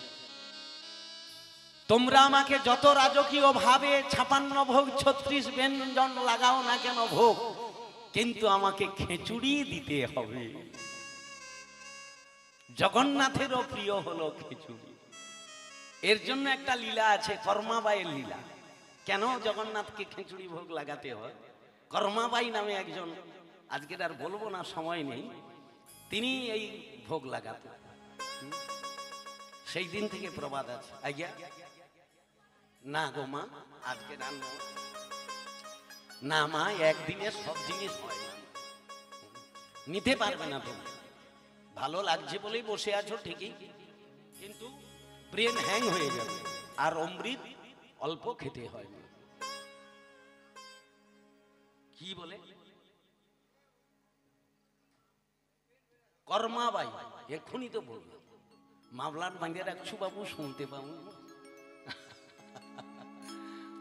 তোমরা আমাকে যত রাজকীয় ভাবে 56 ভোগ 36 ব্যঞ্জন লাগাও না কেন ভোগ, কিন্তু আমাকে খিচুড়ি দিতে হবে। জগন্নাথেরও প্রিয় হলো খিচুড়ি। এর জন্য একটা লীলা আছে, কর্মাবাইয়ের লীলা। কেন জগন্নাথকে খিচুড়ি ভোগ লাগাতে হয়? কর্মাবাই নামে একজন, আজকের আর বলবো না, সময় নেই, তিনি এই ভোগ লাগাতেন। সেই দিন থেকে প্রবাদ আছে। আজ্ঞা না গো মা, আজকে রান্না না মা, একদিনে সব জিনিস হয় না, নিতে পারবে না তুমি। ভালো লাগছে বলেই বসে আছো ঠিকই, কিন্তু ব্রেন হ্যাং হয়ে যাবে, আর অমৃত অল্প খেতে হয় না। কি বলে? কর্মাবাই এক্ষুনি তো বললাম, মামলার বাঁধে রাখছু বাবু, শুনতে পাবো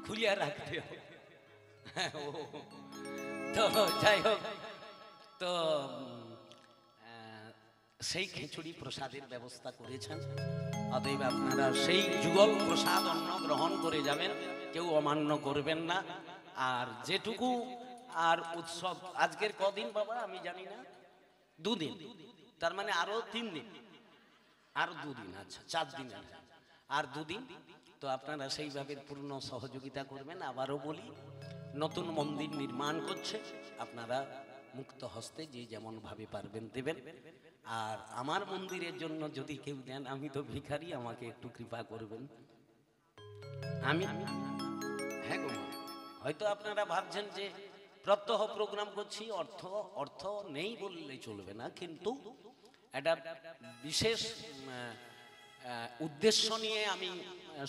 খুলিয়া রাখতে হবে। তো যাই হোক, তো সেই খিচুড়ি প্রসাদের ব্যবস্থা করেছেন। অতএব আপনারা সেই যুগল প্রসাদ অন্ন গ্রহণ করে যাবেন, কেউ অমান্য করবেন না। আর যেটুকু আর উৎসব আজকের কদিন বাবা আমি জানি না, 2 দিন, তার মানে আরো 3 দিন, আর 2 দিন, আচ্ছা 4 দিন, আর 2 দিন। তো আপনারা সেইভাবে পূর্ণ সহযোগিতা করবেন। আবারও বলি, নতুন মন্দির নির্মাণ করছে, আপনারা মুক্ত হস্তে যে যেমন ভাবে পারবেন দেবেন। আর আমার মন্দিরের জন্য যদি কেউ দেন, আমি তো ভিখারি, আমাকে একটু কৃপা করবেন। আমি হ্যাঁ গো, হয়তো আপনারা ভাবছেন যে প্রত্যহ প্রোগ্রাম করছি, অর্থ নেই বললে চলবে না, কিন্তু একটা বিশেষ উদ্দেশ্য নিয়ে আমি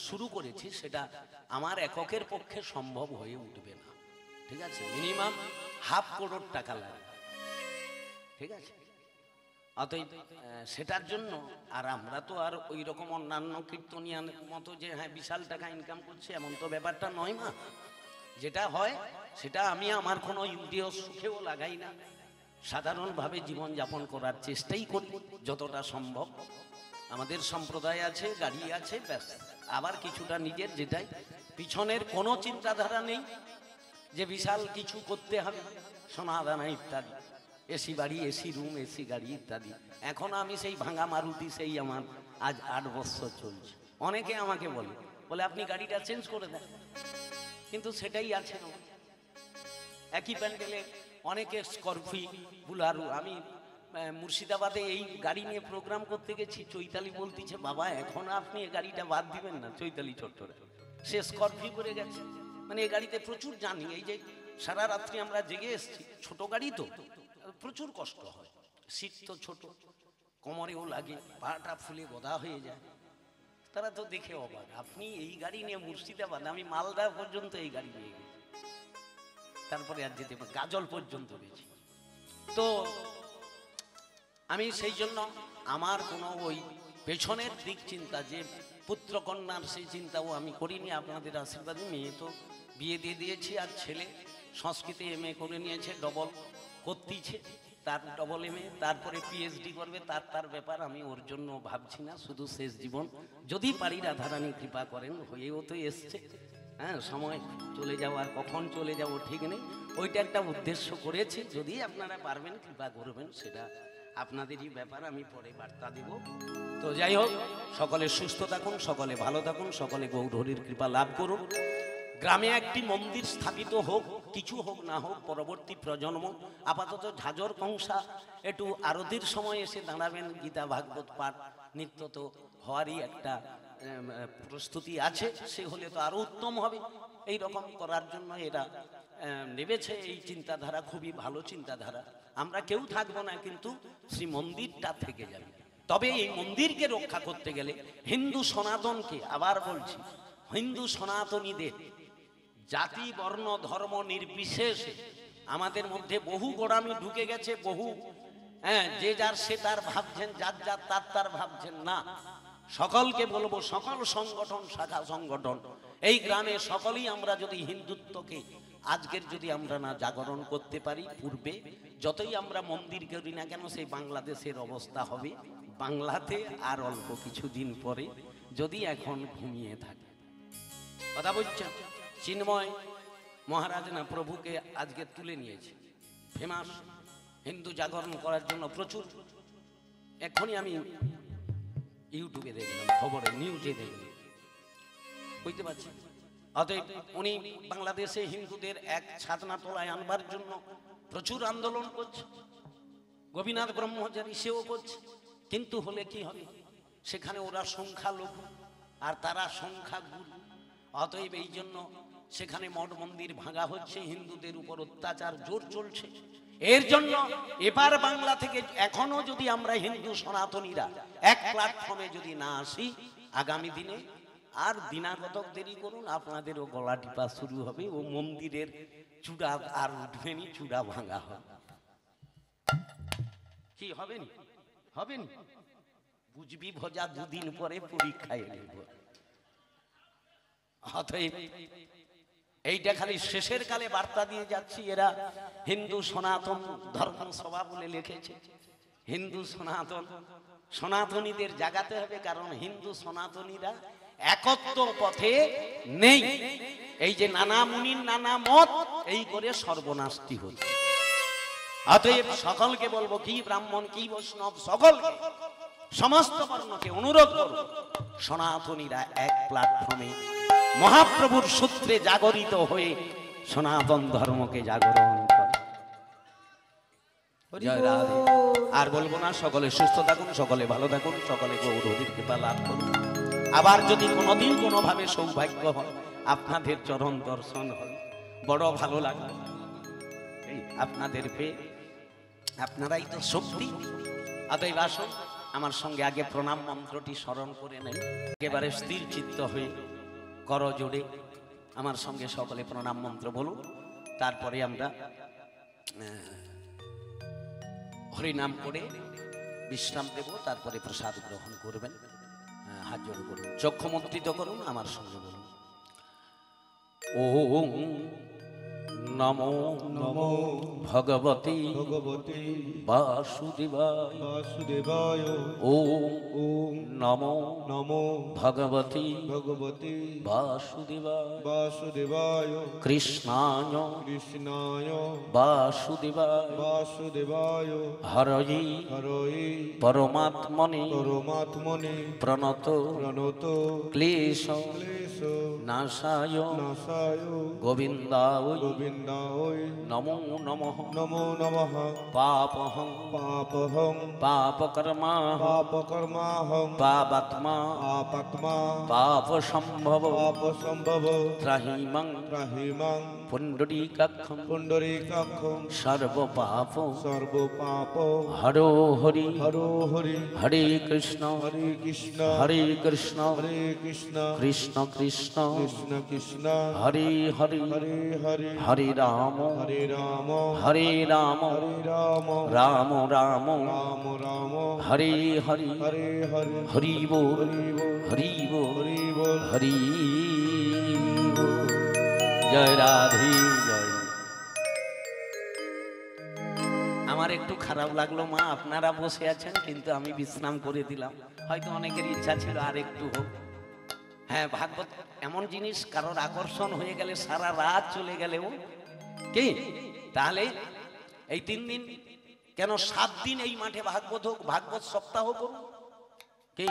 শুরু করেছি, সেটা আমার এককের পক্ষে সম্ভব হয়ে উঠবে না। ঠিক আছে, মিনিমাম 1/2 কোটি টাকা লাগবে। ঠিক আছে, অতএব সেটার জন্য আর আমরা তো আর ওই রকম অন্যান্য কীর্তনিয়ার মতো যে হ্যাঁ বিশাল টাকা ইনকাম করছে এমন তো ব্যাপারটা নয় মা। যেটা হয় সেটা আমি আমার কোনো ইন্দ্রিয় সুখেও লাগাই না, সাধারণভাবে জীবনযাপন করার চেষ্টাই করি যতটা সম্ভব। আমাদের সম্প্রদায় আছে, গাড়ি আছে, ব্যাস। আবার কিছুটা নিজের, যেটাই পিছনের কোনো চিন্তাধারা নেই যে বিশাল কিছু করতে হবে, সোনা দানা ইত্যাদি, এসি বাড়ি, এসি রুম, এসি গাড়ি ইত্যাদি। এখন আমি সেই ভাঙা মারুতি, সেই আমার আজ 8 বছর চলছে। অনেকে আমাকে বলে আপনি গাড়িটা চেঞ্জ করে দেন, কিন্তু সেটাই আছে না। একই প্যান্ডেলে অনেকে স্করপিও, বুলারু। আমি মুর্শিদাবাদে এই গাড়ি নিয়ে প্রোগ্রাম করতে গেছি, চৈতালি বলতেছে বাবা এখন আপনি এই গাড়িটা বাদ দিবেন না, চৈতালি চট্টরে সে স্করপিও করে গেছে। মানে এই গাড়িতে প্রচুর জানি, এই যে সারা রাত্রি আমরা জেগে এসছি, ছোট গাড়ি তো প্রচুর কষ্ট হয়, সিট তো ছোট, কোমরেও লাগে, পাটা ফুলে গদা হয়ে যায়। তারা তো দেখে অবাক, আপনি এই গাড়ি নিয়ে মুর্শিদাবাদ, আমি মালদা পর্যন্ত এই গাড়ি নিয়ে গেছি, তারপরে আর যেতে গাজল পর্যন্ত গেছি। তো আমি সেই জন্য আমার কোনো ওই পেছনের দিক চিন্তা, যে পুত্র কন্যার সেই চিন্তাও আমি করিনি। আপনাদের আশীর্বাদে মেয়ে তো বিয়ে দিয়ে দিয়েছি, আর ছেলে সংস্কৃতে MA করে নিয়েছে, ডবল করতেইছে, তার ডবল MA, তারপরে PhD করবে, তার ব্যাপার আমি ওর জন্য ভাবছি না। শুধু শেষ জীবন যদি পারি, রাধারানী কৃপা করেন, হয়েও তো এসছে, হ্যাঁ সময় চলে যাওয়ার, কখন চলে যাব ঠিক নেই, ওইটা একটা উদ্দেশ্য করেছি। যদি আপনারা পারবেন কৃপা করবেন, সেটা আপনাদেরই ব্যাপার, আমি পরে বার্তা দেব। তো যাই হোক, সকলে সুস্থ থাকুন, সকলে ভালো থাকুন, সকলে গৌরহরির কৃপা লাভ করুন। গ্রামে একটি মন্দির স্থাপিত হোক, কিছু হোক না হোক, পরবর্তী প্রজন্ম আপাতত ঝাঁঝর কংসা একটু আরতির সময় এসে দাঁড়াবেন, গীতা ভাগবত পাঠ নিত্য তো হওয়ারই একটা প্রস্তুতি আছে, সে হলে তো আরো উত্তম হবে। এই রকম করার জন্য এরা নেবেছে এই চিন্তাধারা, খুবই ভালো চিন্তাধারা। আমরা কেউ থাকবো না, কিন্তু শ্রী মন্দিরটা থেকে যাবে। তবে এই মন্দিরকে রক্ষা করতে গেলে হিন্দু সনাতনকে, আবার বলছি, হিন্দু সনাতনীদের জাতি বর্ণ ধর্ম নির্বিশেষে আমাদের মধ্যে বহু গোড়ামি ঢুকে গেছে, বহু যে যার সে তার ভাবছেন, যার যার তার ভাবছেন না। সকলকে বলবো, সকল সংগঠন, শাখা সংগঠন, এই গ্রামে সকলেই আমরা যদি হিন্দুত্বকে আজকের যদি আমরা না জাগরণ করতে পারি, পূর্বে যতই আমরা মন্দির করি না কেন, সেই বাংলাদেশের অবস্থা হবে বাংলাতে আর অল্প কিছুদিন পরে, যদি এখন ঘুমিয়ে থাকে। কথা বলছেন, চিন্ময় মহারাজ না প্রভুকে আজকে তুলে নিয়েছে, ফেমাস হিন্দু জাগরণ করার জন্য প্রচুর। এখনই আমি ইউটিউবে দেখলাম, খবরে নিউজে দেখলাম, বুঝতে পারছি। অতএব উনি বাংলাদেশে হিন্দুদের এক ছাদনা তলায় আনবার জন্য প্রচুর আন্দোলন করছে, গোপীনাথ ব্রহ্মচারী সেও করছে। কিন্তু হলে কি হবে, সেখানে ওরা সংখ্যালঘু আর তারা সংখ্যাগুরু। অতএব এই জন্য সেখানে মঠ মন্দির ভাঙা হচ্ছে, হিন্দুদের উপর অত্যাচার জোর চলছে। এর জন্য এবার বাংলা থেকে এখনো যদি আমরা হিন্দু সনাতনীরা এক প্ল্যাটফর্মে যদি না আসি, আগামী দিনে আর দিনাগতক দেরি করুন, আপনাদেরও গলা টিপা শুরু হবে, ও মন্দিরের চূড়া আর উঠবেনি, চূড়া ভাঙা হবে। কি হবে নি? হবে না, বুঝবি ভোজা দুদিন পরে পরীক্ষায় নেব। অতএব এইটা খালি শেষের কালে বার্তা দিয়ে যাচ্ছি। এরা হিন্দু সনাতন ধর্ম সভা বলে লিখেছে। হিন্দু সনাতন, সনাতনীদের জাগাতে হবে, কারণ হিন্দু সনাতনীরা একত্ব পথে নেই। এই যে নানা মুনির নানা মত, এই করে সর্বনাশটি হচ্ছে। অতএব সকলকে বলবো, কি ব্রাহ্মণ কি বৈষ্ণব সকলকে, সমস্ত বর্ণকে অনুরোধ করব, সনাতনীরা এক প্ল্যাটফর্মে মহাপ্রভুর সূত্রে জাগরিত হয়ে সনাতন ধর্মকে জাগরণ করে। জয় রাধে। আর বলবো না, সকলে সুস্থ থাকুন, সকলে ভালো থাকুন, সকলে গৌরহরির কৃপা লাভ করুন। আবার যদি কোনোদিন কোনোভাবে সৌভাগ্য হয় আপনাদের চরণ দর্শন হয়, বড় ভালো লাগবে এই আপনাদের পেয়ে। আপনারাই তো শক্তি। অতএব আসুন আমার সঙ্গে আগে প্রণাম মন্ত্রটি স্মরণ করে নেন, একেবারে স্থির চিত্ত হয়ে কর জোড়ে আমার সঙ্গে সকলে প্রণাম মন্ত্র বলুন। তারপরে আমরা হরিনাম করে বিশ্রাম দেব, তারপরে প্রসাদ গ্রহণ করবেন। হাত জোড় করুন, চক্ষু মুদ্রিত করুন, আমার সঙ্গে বলুন, ওম নমো নমো ভগবতী ভগবতে বাসুদেবায় বাসুদেবায়। ওম ওম নমো নমো ভগবতী ভগবতে বাসুদেবায় বাসুদেবায়। কৃষ্ণায় কৃষ্ণায় বাসুদেবায় বাসুদেবায়। হরয়ে হরয়ে পরমাত্মনে পরমাত্মনে প্রণত প্রণত ক্লেশ ক্লেশ নাশায় নাশায় গোবিন্দায় গোবিন্দায়। নমো নমঃ নমো নমঃ পাপহং পাপহং পাপকর্মা পাপকর্মাহং পাপাত্মা পাপাত্মা পাপ সম্ভব পাপসম্ভব ত্রাহিমং ত্রাহিমাং পুণ্ডরীকাক্ষং পুণ্ডরীকাক্ষং সর্বপাপ সর্বপাপ হরো হরি হরো হরি হরে কৃষ্ণ হরে কৃষ্ণ হরে কৃষ্ণ হরে কৃষ্ণ কৃষ্ণ কৃষ্ণ কৃষ্ণ কৃষ্ণ হরে হরে হরে হরে হরে রাম হরে রাম হরে রাম হরে রাম রাম রাম রাম রাম হরে হরে হরে হরে হরি বল হরি বল হরি বল হরি বল। হরি বল। জয় রাধে জয়। আমার একটু খারাপ লাগলো মা, আপনারা বসে আছেন কিন্তু আমি বিশ্রাম করে দিলাম। হয়তো অনেকের ইচ্ছা ছিল আর একটু হোক। হ্যাঁ, ভাগবত এমন জিনিস, কারোর আকর্ষণ হয়ে গেলে সারা রাত চলে গেলেও কি, তাহলে এই 3 দিন কেন 7 দিন এই মাঠে ভাগবত হোক, ভাগবত সপ্তাহ করুন কি,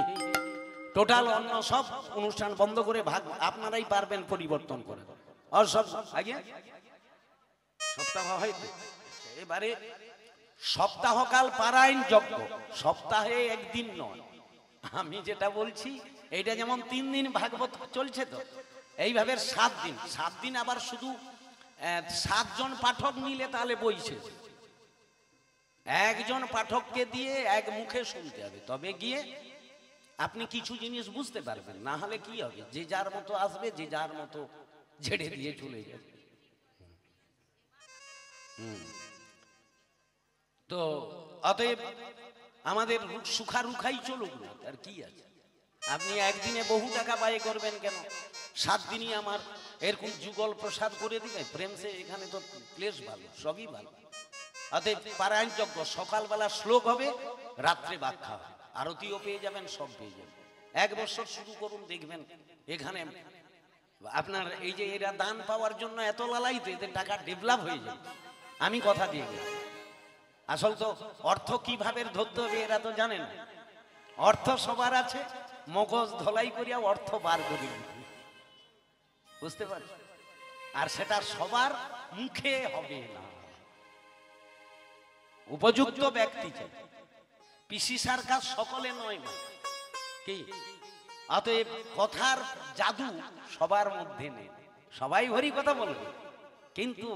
টোটাল অন্য সব অনুষ্ঠান বন্ধ করে আপনারাই পারবেন পরিবর্তন করে। আর সব আগে সপ্তাহ হয়তো এবারে সপ্তাহকাল পারায়ণ যজ্ঞ, সপ্তাহে একদিন নয়। আমি যেটা বলছি এইটা যেমন 3 দিন ভাগবত চলছে, তো এইভাবে 7 দিন। 7 দিন আবার শুধু 7 জন পাঠক নিলে তাহলে বই শেষ। একজন পাঠককে দিয়ে এক মুখে শুনতে হবে, তবে গিয়ে আপনি কিছু জিনিস বুঝতে পারবেন। না হলে কি হবে, যে যার মতো আসবে, যে যার মতো ছেড়ে দিয়ে চলে যাবে। তো অতএব আমাদের সুখারুখাই চলুক না, আর কি আছে। আপনি একদিনে বহু টাকা ব্যয় করবেন কেন, 7 দিনই আমার এরকম যুগল প্রসাদ করে দিবে প্রেম সে। এখানে তো প্লেস ভালো, সবই ভালো। অতএব পারায়ণ যজ্ঞ সকালবেলা শ্লোক হবে, রাত্রে ব্যাখ্যা হবে, আরতিও পেয়ে যাবেন, সব পেয়ে যাবেন। 1 বছর শুরু করুন, দেখবেন এখানে আপনার এই যে এরা দান পাওয়ার জন্য এত লালায়িত, এদের টাকা ডেভেলপ হয়ে যাবে। আমি কথা দিয়ে গেলাম। আসল তো অর্থ কিভাবে ধরতে হবে এরা তো জানে না। অর্থ সবার আছে, মগজ ধলাই করিয়া অর্থ বার করে বুঝতে পারি, আর সেটা সবার মুখে হবে না। উপযুক্ত ব্যক্তি চাই, পিসি সরকার সকলে নয় না কি। অতএব কথার জাদু সবার মধ্যে নেই, সবাই হরি কথা বলবে, কিন্তু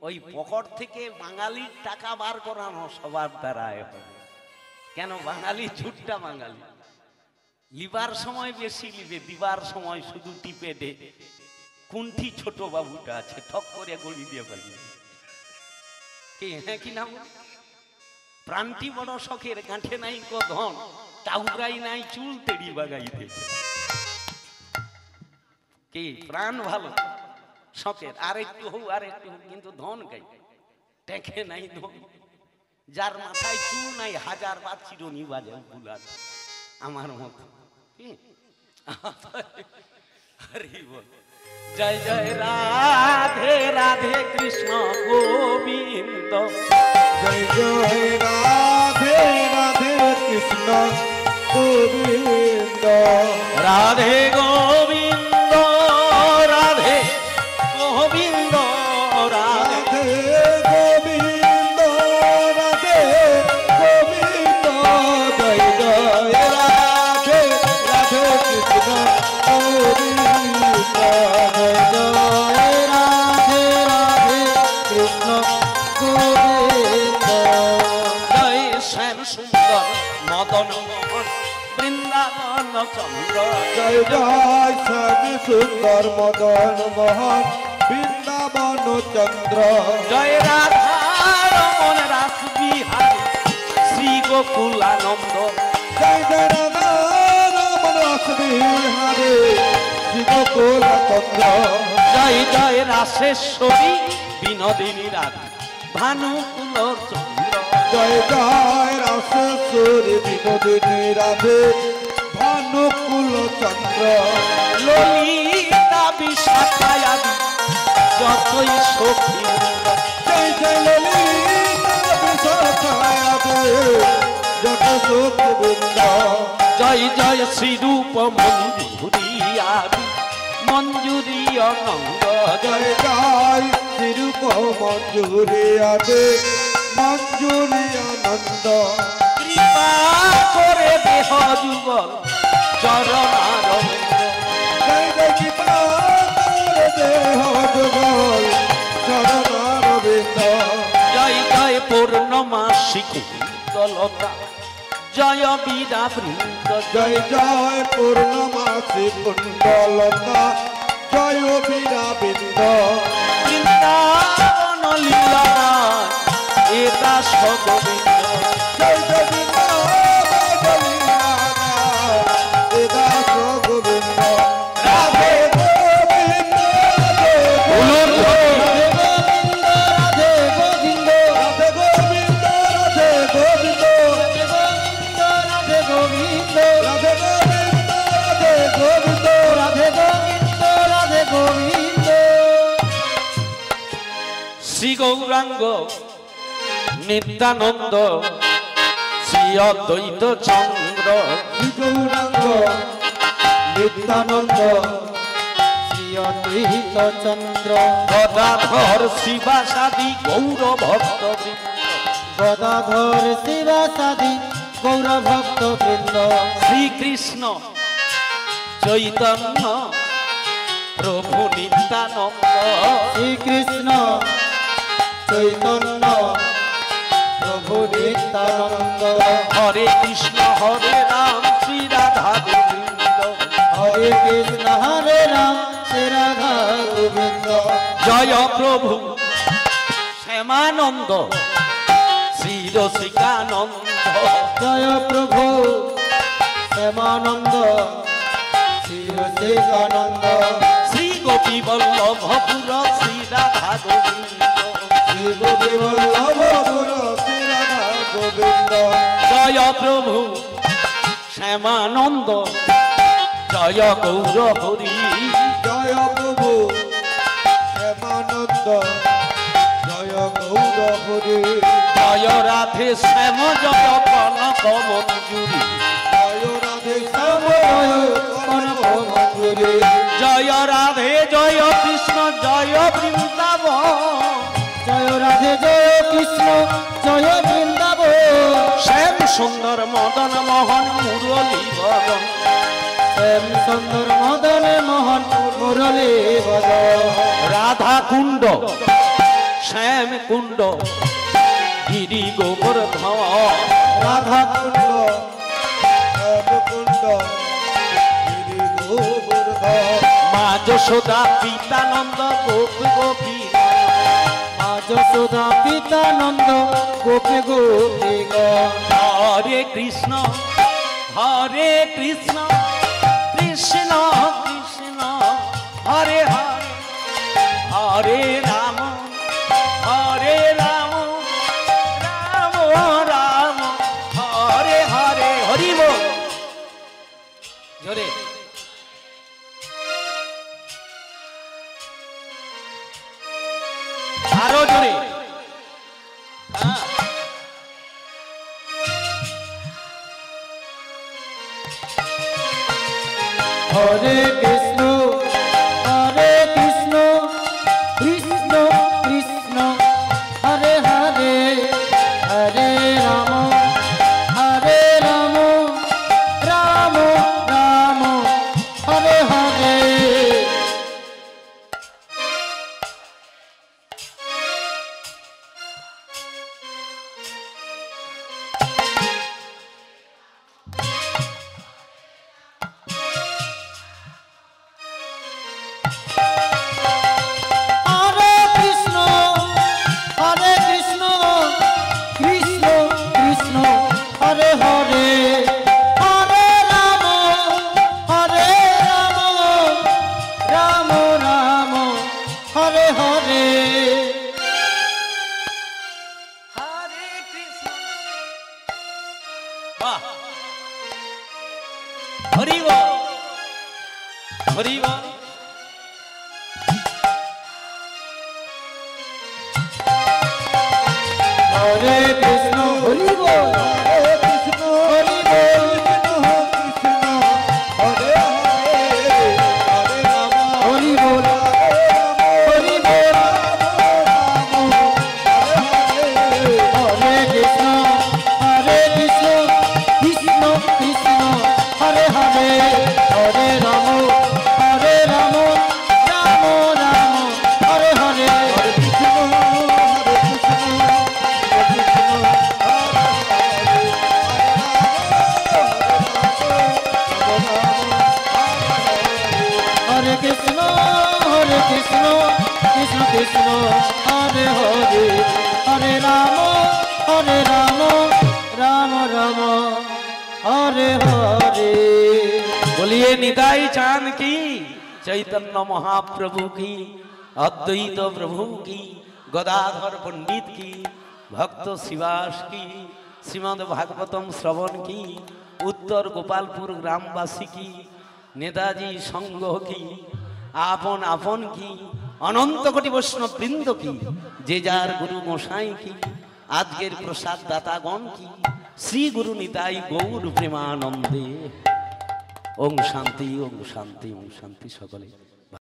ওই পকেট থেকে বাঙালির টাকা বার করানো সবার দ্বারায় হবে। কেন, বাঙালি ঝুটটা বাঙালি, লিবার সময় বেশি লিবে, দিবার সময় শুধু টিপে দে কোনটি ছোট বাবুটা আছে ঠক করে গলি দিয়ে পারবে কি। হ্যাঁ কি না, প্রাণটি বড় শখের, গাঁঠে নাই কো ধন, টাউরাই নাই চুল তেড়ি বাগাইতেছে। কি প্রাণ ভালো শখের, আর একটু হোক আর একটু হোক, কিন্তু ধন গাই টেকে নাই ধন। যার মাথায় চুল নাই হাজার বার চিরুনি বাজে বুলা আমার মতো। কি হরি বল। জয় জয় রাধে রাধে কৃষ্ণ গোবিন্দ, জয় জয় রাধে রাধে কৃষ্ণ গোবিন্দ, রাধে গোবিন্দ রাধে গোবিন্দ, রাধে গোবিন্দ রাধে গোবিন্দ, জয় জয় রাধে রাধে কৃষ্ণ গোবিন্দ, জয় জয় রাধে রাধে কৃষ্ণ গোবিন্দ। জয় শ্যাম সুন্দর মদন মোহন বৃন্দাবন চন্দ্র, জয় জয় শ্যাম সুন্দর মদন মোহন বৃন্দাবন চন্দ্র, জয় রাধা রমন রাস বিহারী শ্রী গোকুলানন্দ, জয় জয় রাধা রমন রাস বিহারী শ্রী গোকুল চন্দ্র, জয় জয় রাসেশ্বরী বিনোদিনী রাধা ভানুকুল চন্দ্র, জয় জয় রাসেশ্বরী বিনোদিনী রাধে ভানুকুল চন্দ্র, ললিতা বিশাখায়াদি যতই সখী, জয় জয় ললিতা বিশাখায়াদি যত সুখ বৃন্দ, জয় জয় শ্রীরূপ মঞ্জুরি আদি মঞ্জুরি অনঙ্গ, জয় জয় শ্রীরূপ মঞ্জুরি আদে মঞ্জুরি আনন্দ, কৃপা করে দেহ যুগল চরণারবিন্দ, জয় জয় কৃপা করে দেহ যুগল চরণারবিন্দ, জয় জয় পূর্ণমাসী কুন্দলতা জয় বীরা বৃন্দ, জয় জয় পূর্ণমাসী কুণ্ডলতা জয় বীরা বৃন্দ, বৃন্দাবন লীলা এ দাস গোবিন্দ, জয় জয় বৃন্দাবন এ দাস গোবিন্দ, রাধে গোবিন্দ রাধে গোবিন্দ রাধে গোবিন্দ রাধে গোবিন্দ রাধে গোবিন্দ রাধে গোবিন্দ রাধে গোবিন্দ, রাধে গোবিন্দ রাধে গোবিন্দ। শ্রী গৌরাঙ্গ নিত্যানন্দ শ্রী অদ্বৈত চন্দ্র, শ্রী গৌরাঙ্গ নিত্যানন্দ শ্রী অদ্বৈত চন্দ্র, গদাধর শিবাসাদি গৌর ভক্ত বৃন্দ, গদাধর শিবাসাদি গৌর ভক্ত বৃন্দ, শ্রীকৃষ্ণ চৈতন্য প্রভু নিত্যানন্দ, শ্রীকৃষ্ণ চৈতন্য প্রভু নিত্যানন্দ, হরে কৃষ্ণ হরে রাম শ্রী রাধা গোবিন্দ, হরে কৃষ্ণ হরে রাম শ্রী রাধা গোবিন্দ, জয় প্রভু শ্যামানন্দ শ্রী রসিকানন্দ, জয় প্রভু শ্যামানন্দ শ্রী রসিকানন্দ, শ্রী গোপী বল্লভপুর শ্রী রাধা গোবিন্দ, শ্রী গোপী বল্লভপুর শ্রী রাধা গোবিন্দ, জয় প্রভু শ্যামানন্দ জয় গৌর হরি, জয় প্রভু শ্যামানন্দ জয় গৌর হরি, জয় রাধে শ্যাম জয় কনক মঞ্জুরি, জয় রাধে শ্যাম কনক মঞ্জুরি, জয় রাধে জয় কৃষ্ণ জয় বৃন্দাবন, জয় রাধে জয় কৃষ্ণ জয় বৃন্দাবন, শ্যাম সুন্দর মদন মোহন মুরলী বদন, শ্যাম সুন্দর মদন মোহন মুরলী বদন, রাধা কুণ্ড শ্যাম কুণ্ড গিরি গোবর্ধন, রাধা কুণ্ড শ্যাম কুণ্ড গিরি গোবর্ধন, মা যশোদা পিতানন্দ গোপ গোপী, আজ যশোদা পিতা নন্দ গোপে গোপে গণ হরে কৃষ্ণ কৃষ্ণ কৃষ্ণ হরে হরে হরে রাম রাম রাম হরে হরে হরি বল জোরে আরো জোরে হরে কৃষ্ণ কৃষ্ণ কৃষ্ণ হরে হরে হরে রাম রাম রাম হরে হরে হরি বল হরি বল হরে কৃষ্ণ হরি বল হরে কৃষ্ণ হরি বল কৃষ্ণ হরে হরে হরে রাম হরি বল হরি বল হরে কৃষ্ণ কৃষ্ণ কৃষ্ণ হরে হরে হরে রাম রাম রাম হরে হরে হরে কৃষ্ণ কৃষ্ণ কৃষ্ণ হরে হরে হরে রাম রাম রাম হরে হরে बोलिए निताई चांद की चैतन्य महाप्रभु की अद्वैत प्रभु की गदाधर पंडित की भक्त शिवास की श्रीमद भागवतम श्रवण की उत्तर गोपालपुर ग्रामवासी की नेताजी संघ की आपन आपन की अनंत कोटि वैष्णव वृंद की जे जार गुरु गोसाई की आजकेर प्रसाद दातागण की श्री गुरु निताई गौर प्रेमानंदे ओम शांति ओम शांति ओम शांति सकले।